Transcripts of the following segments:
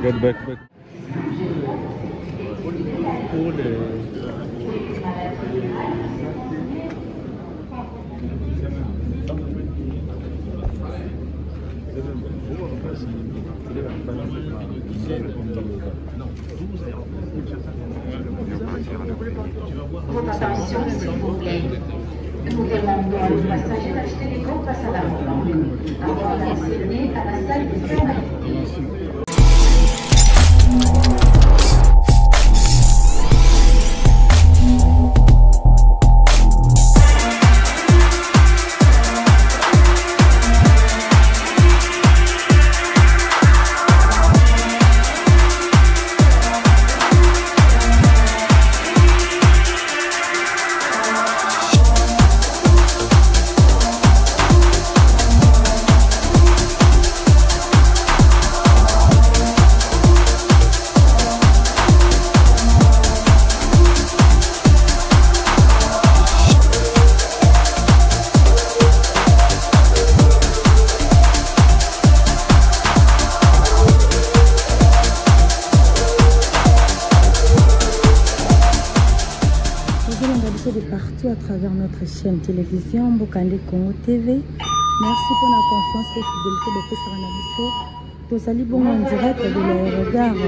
Get back. Votre attention, s'il vous plaît. Nous demandons aux passagers d'acheter les gros passes à l'avant avant d'accéder à la salle de formalité. De partout à travers notre chaîne télévision Bokande Congo TV. Merci pour la confiance et fidélité de Pesaranabiso. Nous allons en direct de l'aérogare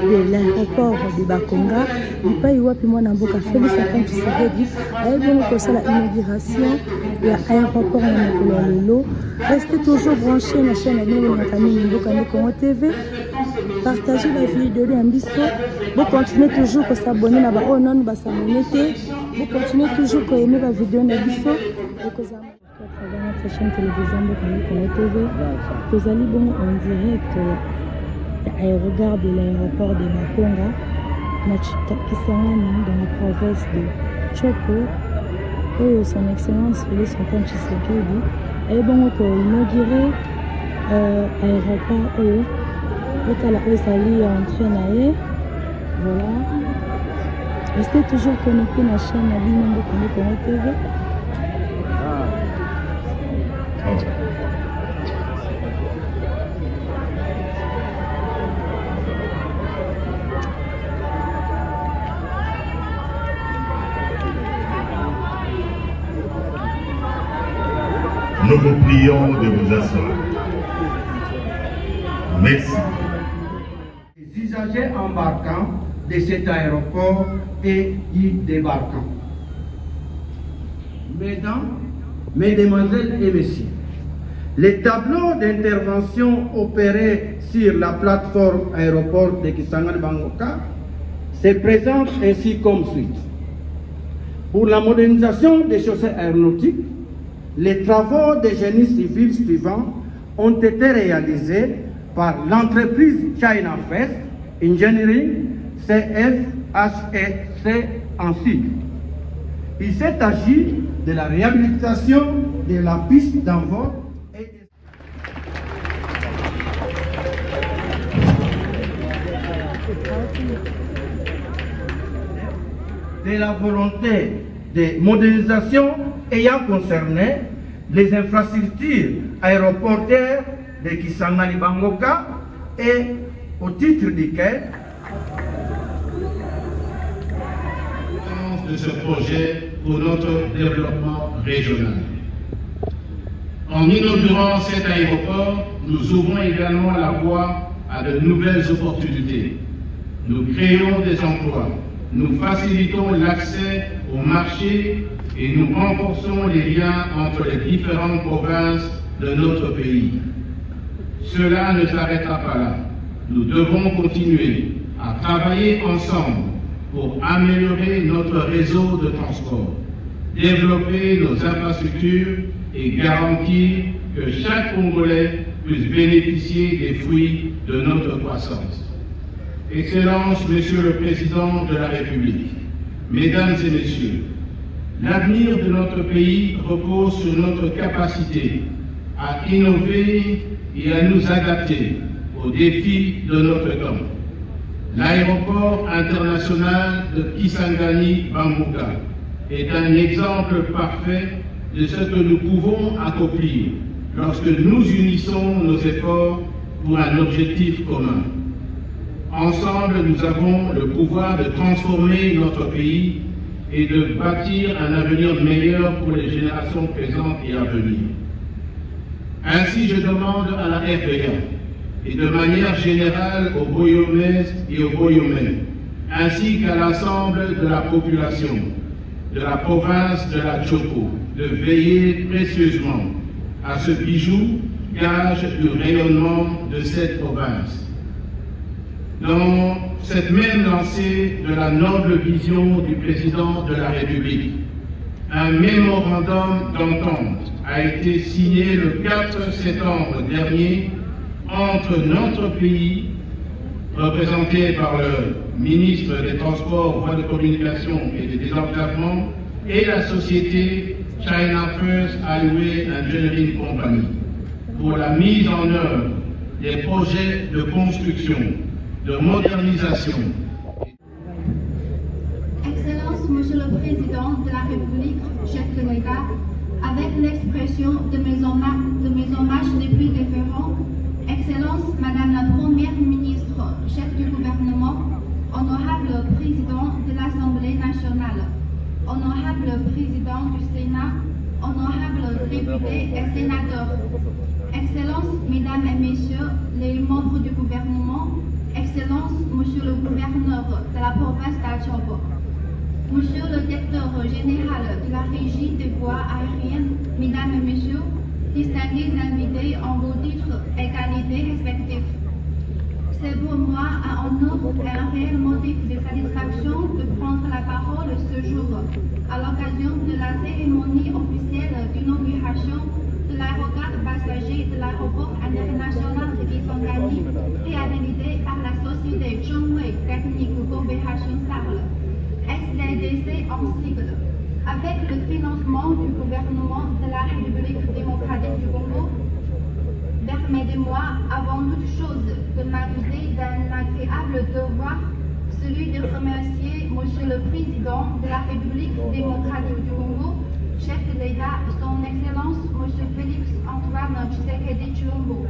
de l'aéroport de Bakonga. Il pas eu puis moi Namboka Félix Antoine Tshisekedi. Allons pour la inauguration de l'aéroport de Lelo. Restez toujours branchés à la chaîne de Bokande Congo TV. Partagez la vidéo de Ambiso. Vous continuez toujours à s'abonner à la non s'abonner. Vous continuez toujours à aimer la vidéo de Ambiso. À travers notre chaîne télévision Bokande Congo TV. Nous allons en direct à l'aérogare de l'aéroport de Bakonga. Dans la province de Chopo. Son Excellence Félix Antoine Tshisekedi. Et bon, pour inaugurer l'aéroport. Vous allez entrer là. Voilà. Restez toujours connectés à la chaîne de Bokande Congo TV. Nous vous prions de vous asseoir. Merci. Les usagers embarquants de cet aéroport et y débarquants. Mesdames, Mesdemoiselles et Messieurs, les tableaux d'intervention opérés sur la plateforme aéroport de Kisangani Bangoka se présentent ainsi comme suit. Pour la modernisation des chaussées aéronautiques, les travaux de génie civil suivants ont été réalisés par l'entreprise China First Engineering CFHEC en sigle. Il s'est agi de la réhabilitation de la piste d'envol et de la volonté de modernisation ayant concerné les infrastructures aéroportuaires de Kisangani Bangoka et au titre duquel de ce projet pour notre développement régional. En inaugurant cet aéroport, nous ouvrons également la voie à de nouvelles opportunités. Nous créons des emplois, nous facilitons l'accès au marché et nous renforçons les liens entre les différentes provinces de notre pays. Cela ne s'arrêtera pas là. Nous devons continuer à travailler ensemble pour améliorer notre réseau de transport, développer nos infrastructures et garantir que chaque Congolais puisse bénéficier des fruits de notre croissance. Excellences, Monsieur le Président de la République, Mesdames et Messieurs, l'avenir de notre pays repose sur notre capacité à innover et à nous adapter aux défis de notre temps. L'aéroport international de Kisangani-Bambuka est un exemple parfait de ce que nous pouvons accomplir lorsque nous unissons nos efforts pour un objectif commun. Ensemble, nous avons le pouvoir de transformer notre pays et de bâtir un avenir meilleur pour les générations présentes et à venir. Ainsi, je demande à la RVA et de manière générale aux Boyomaises et aux Boyomais, ainsi qu'à l'ensemble de la population de la province de la Tchoko, de veiller précieusement à ce bijou, gage du rayonnement de cette province. Dans cette même lancée de la noble vision du président de la République, un mémorandum d'entente a été signé le 4 septembre dernier entre notre pays, représenté par le ministre des Transports, Voies de communication et des Désenclavements, et la société China First Highway Engineering Company, pour la mise en œuvre des projets de construction, de modernisation. Excellence, Monsieur le Président de la République, chef de l'État, avec l'expression de mes hommages les plus déférents, Excellence, Madame la Première Ministre, chef du gouvernement, honorable Président de l'Assemblée nationale, honorable Président du Sénat, honorables députés et sénateurs, Excellence, Mesdames et Messieurs les membres du gouvernement, Excellence, Monsieur le gouverneur de la province d'Atchoko, Monsieur le directeur général de la Régie des voies aériennes, Mesdames et Messieurs, distingués invités en vos titres et qualités respectifs. C'est pour moi un honneur et un réel motif de satisfaction de prendre la parole ce jour à l'occasion de la cérémonie officielle d'inauguration de l'aérogare passager de l'aéroport international de Kisangani réhabilité par la société Zhongwei Technique Coopération Sarl, SDDC en sigle, avec le financement du gouvernement de la République démocratique du Congo. Permettez-moi, avant toute chose, de m'accuser d'un agréable devoir, celui de remercier Monsieur le Président de la République démocratique du Congo, chef de l'État, son Excellence Monsieur Félix Antoine Tshisekedi Tshilombo,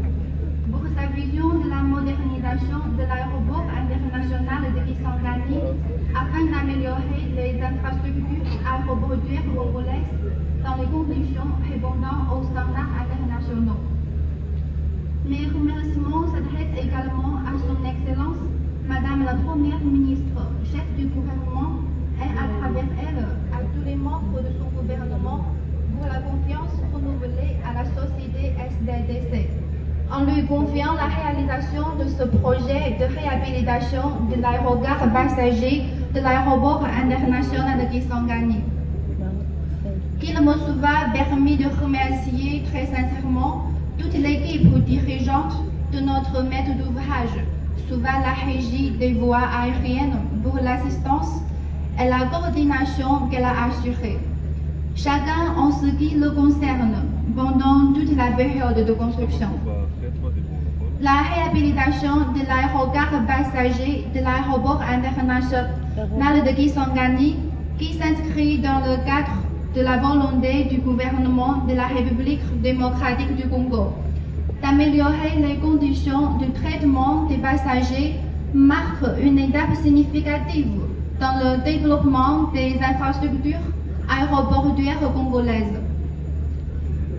pour sa vision de la modernisation de l'aéroport international de Kisangani afin d'améliorer les infrastructures aéroportuaires congolaises dans les conditions répondant aux standards internationaux. Mes remerciements s'adressent également à son Excellence, Madame la Première Ministre, chef du gouvernement, et à travers elle, à tous les membres de son gouvernement, pour la confiance renouvelée à la société SDDC, en lui confiant la réalisation de ce projet de réhabilitation de l'aérogare passager de l'aéroport international de Kisangani. Qu'il me soit permis de remercier très sincèrement toute l'équipe dirigeante de notre maître d'ouvrage, sous la régie des voies aériennes pour l'assistance et la coordination qu'elle a assurée. Chacun en ce qui le concerne pendant toute la période de construction. La réhabilitation de l'aérogare passager de l'aéroport international de Kisangani, qui s'inscrit dans le cadre de la volonté du gouvernement de la République démocratique du Congo d'améliorer les conditions de traitement des passagers, marque une étape significative dans le développement des infrastructures aéroportuaires congolaises.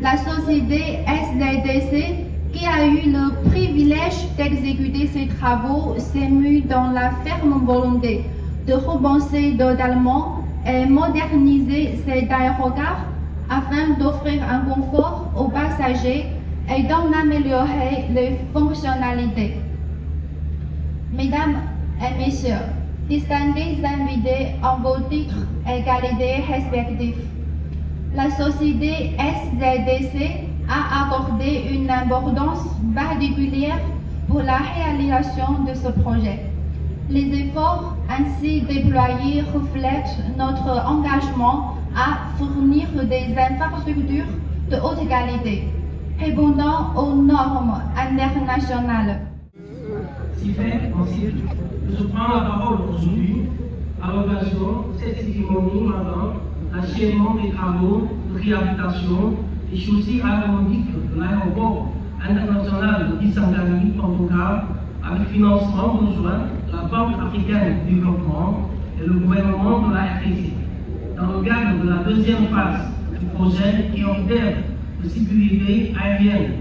La société SDDC, qui a eu le privilège d'exécuter ces travaux, s'est mue dans la ferme volonté de repenser totalement et moderniser cet aérogare afin d'offrir un confort aux passagers et d'en améliorer les fonctionnalités. Mesdames et Messieurs, distingués invités en vos titres et qualités respectifs, La société SZDC a accordé une importance particulière pour la réalisation de ce projet. Les efforts ainsi déployés reflètent notre engagement à fournir des infrastructures de haute qualité, répondant aux normes internationales. Si fait, ensuite, je prends la parole aujourd'hui à l'occasion de cette cérémonie marquant l'achèvement des travaux de réhabilitation et chaussée aéronautique de l'aéroport international de Kisangani, Portugal, avec financement conjoint de la Banque africaine de développement et le gouvernement de la RDC. Dans le cadre de la deuxième phase du projet qui est en termes de sécurité aérienne.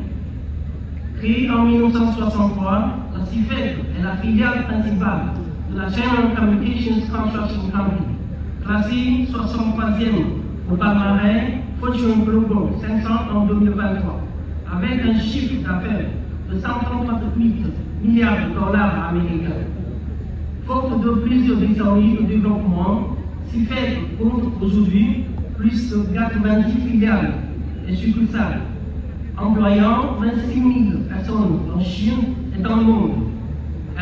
Créée en 1963, la CIFEC est la filiale principale de la China Communications Construction Company, classée 63e au palmarès Fortune Global 500 en 2023, avec un chiffre d'affaires de 138 milliards de dollars américains. Faute de plusieurs décennies de développement, CIFEC compte aujourd'hui plus de 90 filiales et succursales, employant 26 000 personnes en Chine et dans le monde.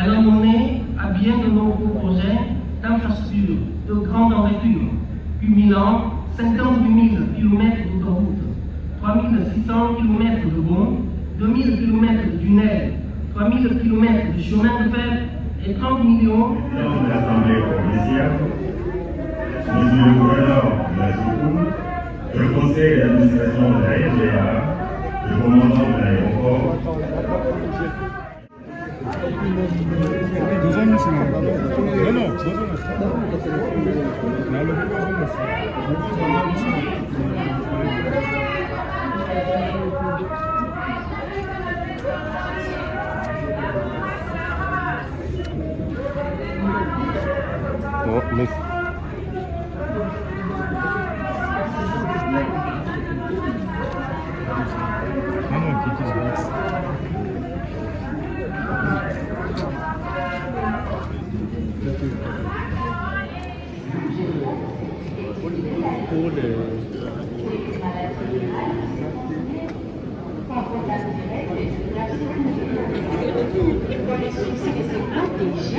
Elle a mené à bien de nombreux projets d'infrastructures de grande envergure, cumulant 58 000 km d'autoroute, 3 600 km de ponts, 2 000 km de tunnels, 3 000 km de chemin de fer et 30 millions de l'Assemblée provinciale, Monsieur le gouverneur de la Soukoum, le conseil d'administration de la RGA, le commandant de l'aéroport.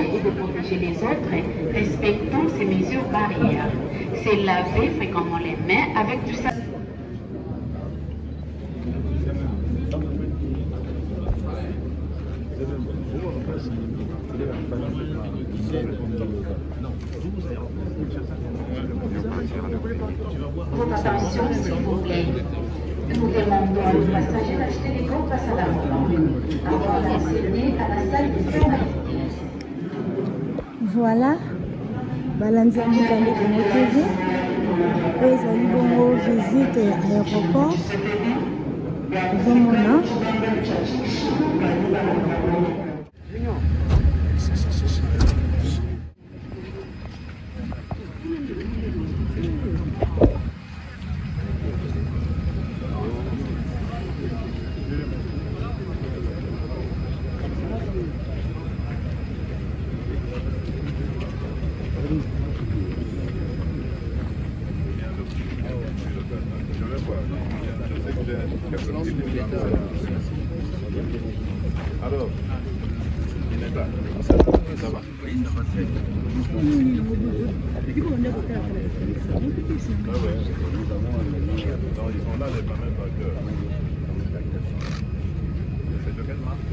Et de protéger les autres, respectant ces mesures barrières. C'est laver fréquemment les mains avec du savon. Votre attention, s'il vous plaît. Nous demandons à nos passagers d'acheter les gants face à la mort avant d'accéder à la salle de formalité. Voilà, Balanza Mukande Congo TV, ezali bongo visite à l'aéroport. Zomona. Alors, il est là. Ça va. Non, ils sont là, les fameux vainqueurs. C'est de quelle marque?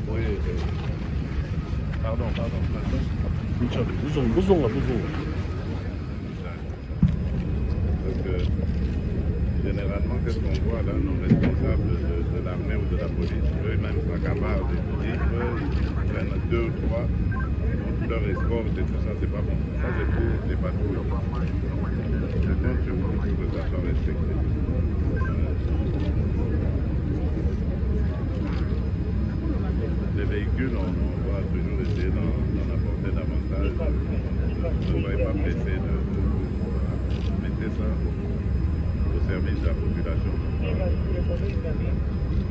Oui. Pardon. Parce que généralement, qu'est-ce qu'on voit là, nos responsables de l'armée ou de la police, eux-mêmes s'accaparent des livres, ils prennent 2 ou 3, leur escorte et tout ça, c'est pas bon. Ça, c'est pas cool. Je compte sur vous pour que ça soit respecté. Les véhicules, on va toujours essayer d'en apporter davantage. Ne soyez pas pressés de mettre ça au service de la population, en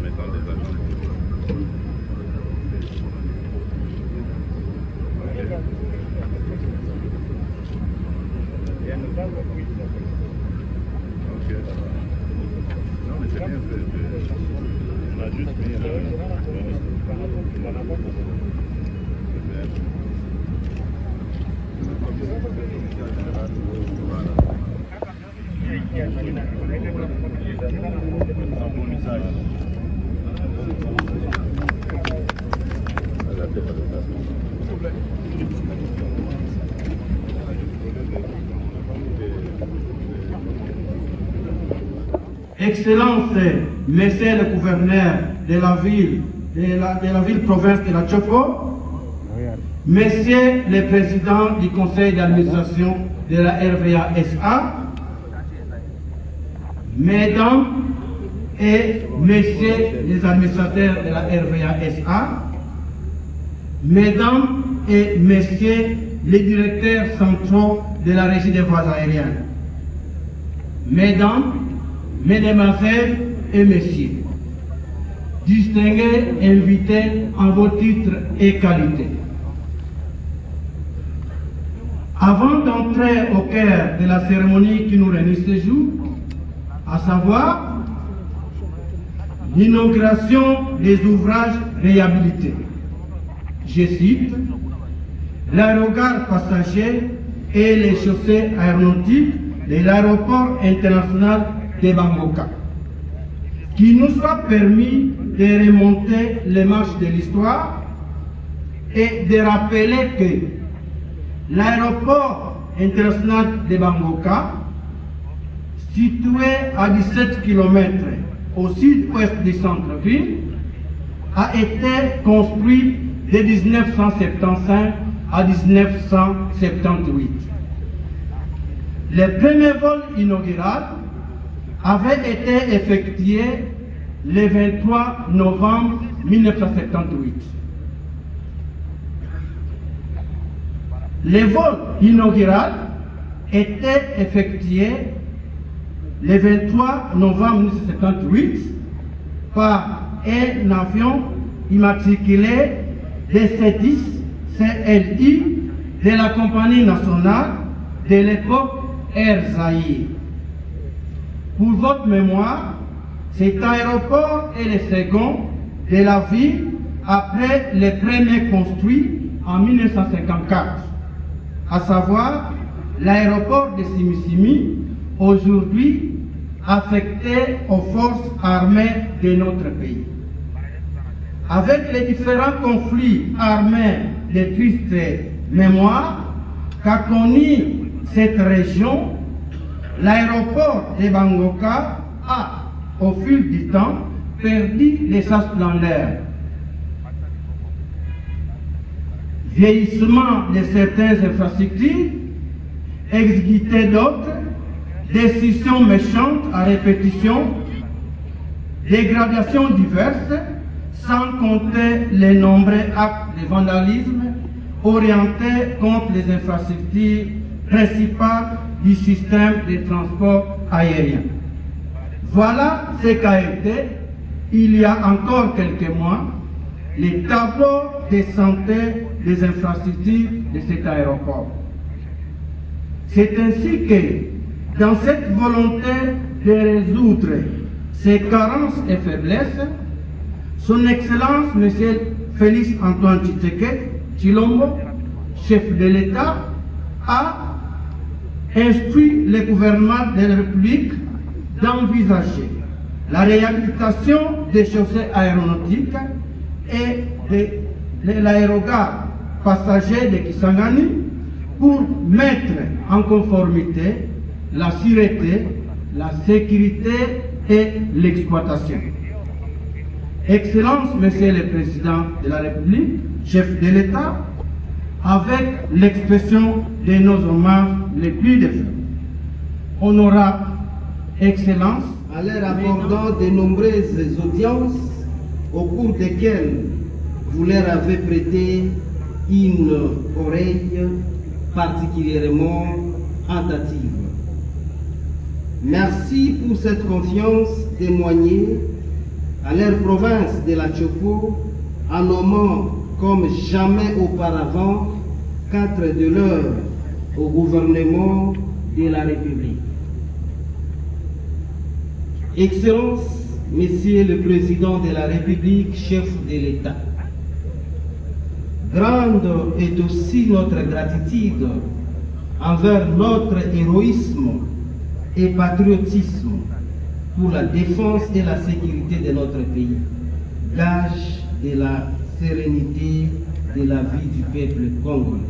mettant des agents. juste mis Excellences, Messieurs le gouverneur de la ville province de la Chopo, Messieurs les présidents du conseil d'administration de la RVA SA, Mesdames et Messieurs les administrateurs de la RVA SA, Mesdames et Messieurs les directeurs centraux de la régie des voies aériennes, Mesdames, Mesdemoiselles et Messieurs, distingués invités en vos titres et qualités. Avant d'entrer au cœur de la cérémonie qui nous réunit ce jour, à savoir l'inauguration des ouvrages réhabilités, je cite, l'aérogare passager et les chaussées aéronautiques de l'aéroport international de Bangoka, qui nous soit permis de remonter les marches de l'histoire et de rappeler que l'aéroport international de Bangoka, situé à 17 km au sud-ouest du centre-ville, a été construit de 1975 à 1978. Le premier vol inaugural avait été effectué le 23 novembre 1978. Le vol inaugural était effectué le 23 novembre 1978 par un avion immatriculé DC-10 CLI de la compagnie nationale de l'époque Air Zaïre. Pour votre mémoire, cet aéroport est le second de la ville après le premier construit en 1954, à savoir l'aéroport de Simisimi, aujourd'hui affecté aux forces armées de notre pays. Avec les différents conflits armés de triste mémoire qu'a connu cette région, l'aéroport de Bangoka a, au fil du temps, perdu de sa splendeur. Vieillissement de certaines infrastructures, exiguïté d'autres, décisions méchantes à répétition, dégradations diverses, sans compter les nombreux actes de vandalisme orientés contre les infrastructures principales du système de transport aérien. Voilà ce qu'a été, il y a encore quelques mois, les tableaux de santé des infrastructures de cet aéroport. C'est ainsi que, dans cette volonté de résoudre ces carences et faiblesses, Son Excellence, M. Félix Antoine Tshilombo, chef de l'État, a instruit le gouvernement de la République d'envisager la réhabilitation des chaussées aéronautiques et de l'aérogare passager de Kisangani pour mettre en conformité la sûreté, la sécurité et l'exploitation. Excellence, Monsieur le Président de la République, chef de l'État, avec l'expression de nos hommages les plus défendus. Honorable Excellence, à leur accordant de nombreuses audiences au cours desquelles vous leur avez prêté une oreille particulièrement attentive. Merci pour cette confiance témoignée à leur province de la Chopo en nommant comme jamais auparavant 4 de leurs au gouvernement de la République. Excellence, Monsieur le Président de la République, chef de l'État, grande est aussi notre gratitude envers notre héroïsme et patriotisme pour la défense et la sécurité de notre pays, gage de la sérénité de la vie du peuple congolais.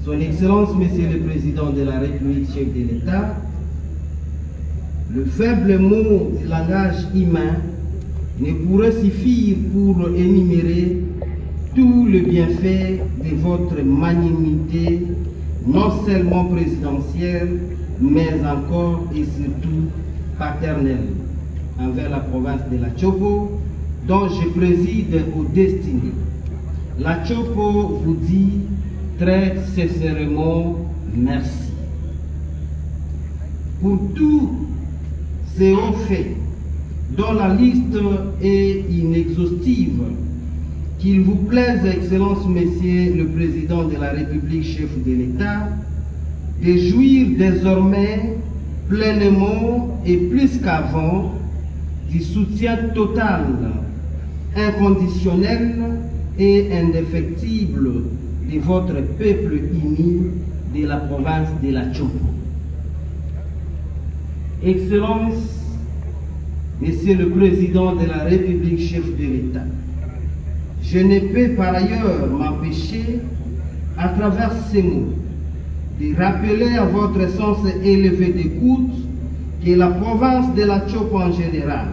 Son Excellence, Monsieur le Président de la République, chef de l'État, le faible mot du langage humain ne pourrait suffire pour énumérer tout le bienfait de votre magnanimité, non seulement présidentielle, mais encore et surtout paternelle, envers la province de la Tchopo, dont je préside aux destinées. La Tchopo vous dit très sincèrement merci. Pour tout ces hauts faits, dont la liste est inexhaustive, qu'il vous plaise, Excellence, Monsieur le Président de la République, chef de l'État, de jouir désormais pleinement et plus qu'avant du soutien total, inconditionnel et indéfectible de votre peuple uni de la province de la Tchopo. Excellence, Monsieur le Président de la République, chef de l'État, je ne peux par ailleurs m'empêcher, à travers ces mots, de rappeler à votre sens élevé d'écoute que la province de la Tchopo en général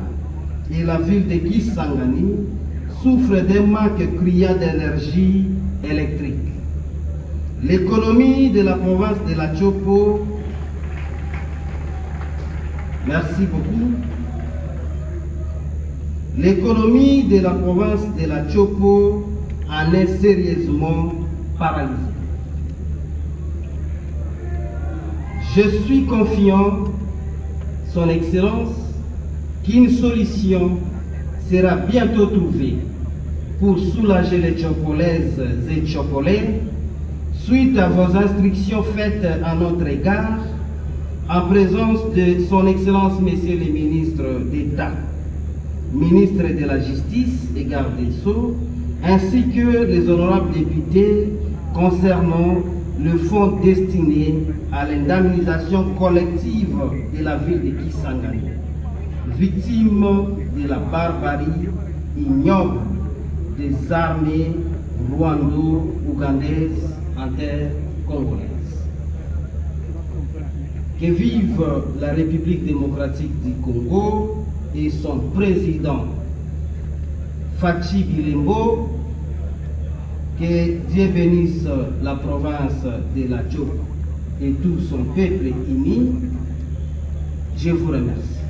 et la ville de Kisangani souffrent d'un manque criant d'énergie électrique. L'économie de la province de la Tchopo, merci beaucoup. L'économie de la province de la Tchopo en est sérieusement paralysée. Je suis confiant, Son Excellence, qu'une solution sera bientôt trouvée pour soulager les Tchopolaises et Tchopolais suite à vos instructions faites à notre égard en présence de Son Excellence, Messieurs les ministres d'État, ministre de la Justice et garde des Sceaux, ainsi que les honorables députés concernant le fonds destiné à l'indemnisation collective de la ville de Kisangani, victime de la barbarie ignoble des armées rwando-ougandaises en terre congolaise. Que vive la République démocratique du Congo et son président Fachi Bilembo. Que Dieu bénisse la province de la Tchopo et tout son peuple uni. Je vous remercie.